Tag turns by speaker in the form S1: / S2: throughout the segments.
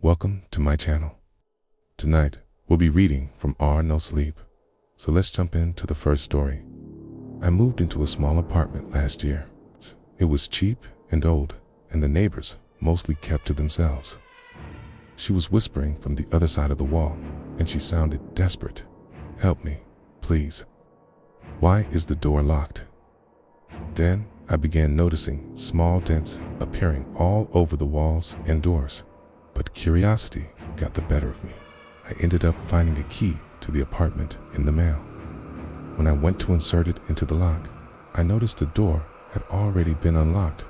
S1: welcome to my channel. Tonight, we'll be reading from Our No Sleep. So let's jump into the first story. I moved into a small apartment last year. It was cheap and old, and the neighbors mostly kept to themselves. She was whispering from the other side of the wall, and she sounded desperate. "Help me, please. Why is the door locked?" Then I began noticing small dents appearing all over the walls and doors. But curiosity got the better of me. I ended up finding a key to the apartment in the mail. When I went to insert it into the lock, I noticed the door had already been unlocked.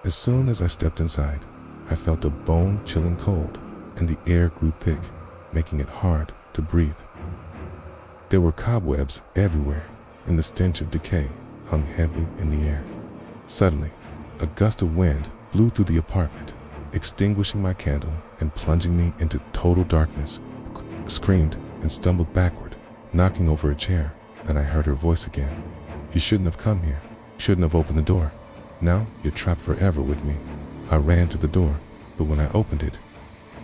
S1: As soon as I stepped inside, I felt a bone-chilling cold, and the air grew thick, making it hard to breathe. There were cobwebs everywhere, and the stench of decay hung heavily in the air. Suddenly, a gust of wind blew through the apartment, extinguishing my candle and plunging me into total darkness. I screamed and stumbled backward, knocking over a chair. Then I heard her voice again. "You shouldn't have come here. You shouldn't have opened the door. Now you're trapped forever with me." I ran to the door, but when I opened it,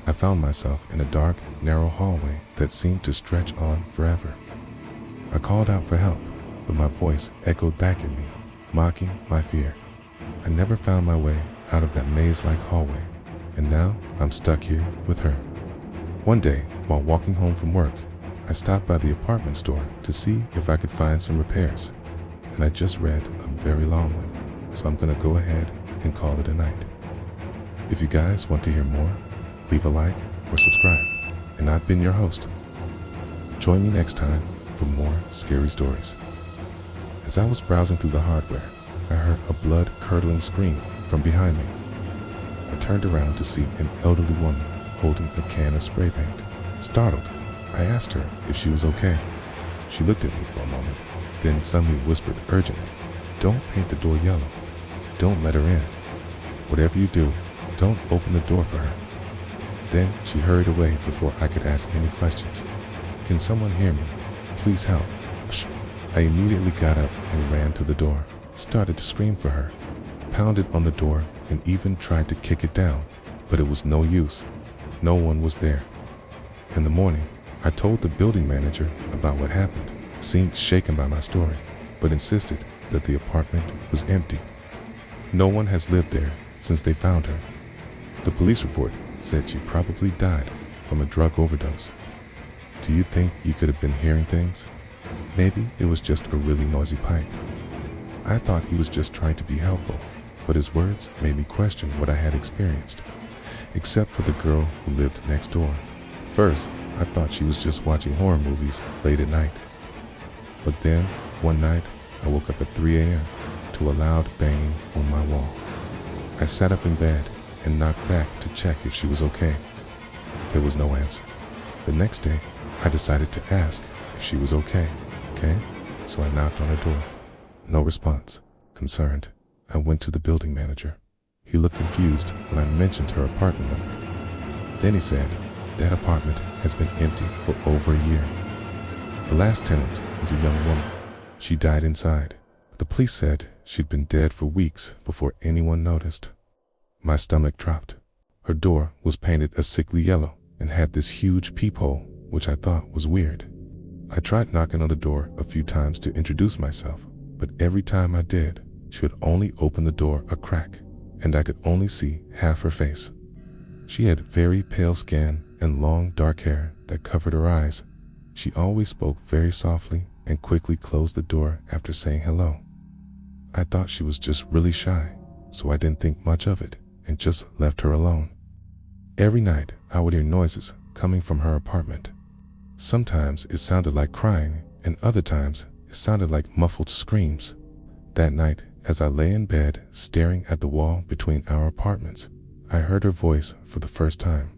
S1: I found myself in a dark, narrow hallway that seemed to stretch on forever. I called out for help, but my voice echoed back at me, mocking my fear. I never found my way out of that maze-like hallway, and now I'm stuck here with her. One day, while walking home from work, I stopped by the apartment store to see if I could find some repairs, and I just read a very long one, so I'm gonna go ahead and call it a night. If you guys want to hear more, leave a like or subscribe, and I've been your host. Join me next time for more scary stories. As I was browsing through the hardware, I heard a blood-curdling scream from behind me. I turned around to see an elderly woman holding a can of spray paint. Startled, I asked her if she was okay. She looked at me for a moment, then suddenly whispered urgently, "Don't paint the door yellow. Don't let her in. Whatever you do, don't open the door for her." Then she hurried away before I could ask any questions. "Can someone hear me? Please help." Shh. I immediately got up and ran to the door, started to scream for her, pounded on the door, and even tried to kick it down, but it was no use. No one was there. In the morning, I told the building manager about what happened, seemed shaken by my story, but insisted that the apartment was empty. No one has lived there since they found her. The police report said she probably died from a drug overdose. Do you think you could have been hearing things? Maybe it was just a really noisy pipe. I thought he was just trying to be helpful, but his words made me question what I had experienced, except for the girl who lived next door. First, I thought she was just watching horror movies late at night. But then, one night, I woke up at 3 a.m. to a loud banging on my wall. I sat up in bed and knocked back to check if she was okay. There was no answer. The next day, I decided to ask if she was okay, so I knocked on her door. No response. Concerned, I went to the building manager. He looked confused when I mentioned her apartment number. Then he said, that apartment has been empty for over a year. The last tenant was a young woman. She died inside. The police said she'd been dead for weeks before anyone noticed. My stomach dropped. Her door was painted a sickly yellow and had this huge peephole, which I thought was weird. I tried knocking on the door a few times to introduce myself, but every time I did, she would only open the door a crack, and I could only see half her face. She had very pale skin and long dark hair that covered her eyes. She always spoke very softly and quickly closed the door after saying hello. I thought she was just really shy, so I didn't think much of it and just left her alone. Every night, I would hear noises coming from her apartment. Sometimes it sounded like crying, and other times it sounded like muffled screams. That night, as I lay in bed staring at the wall between our apartments, I heard her voice for the first time.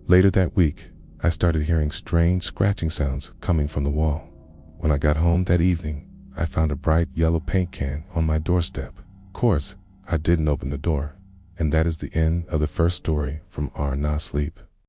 S1: Later that week, I started hearing strange scratching sounds coming from the wall. When I got home that evening, I found a bright yellow paint can on my doorstep. Of course, I didn't open the door, and that is the end of the first story from Our No Sleep.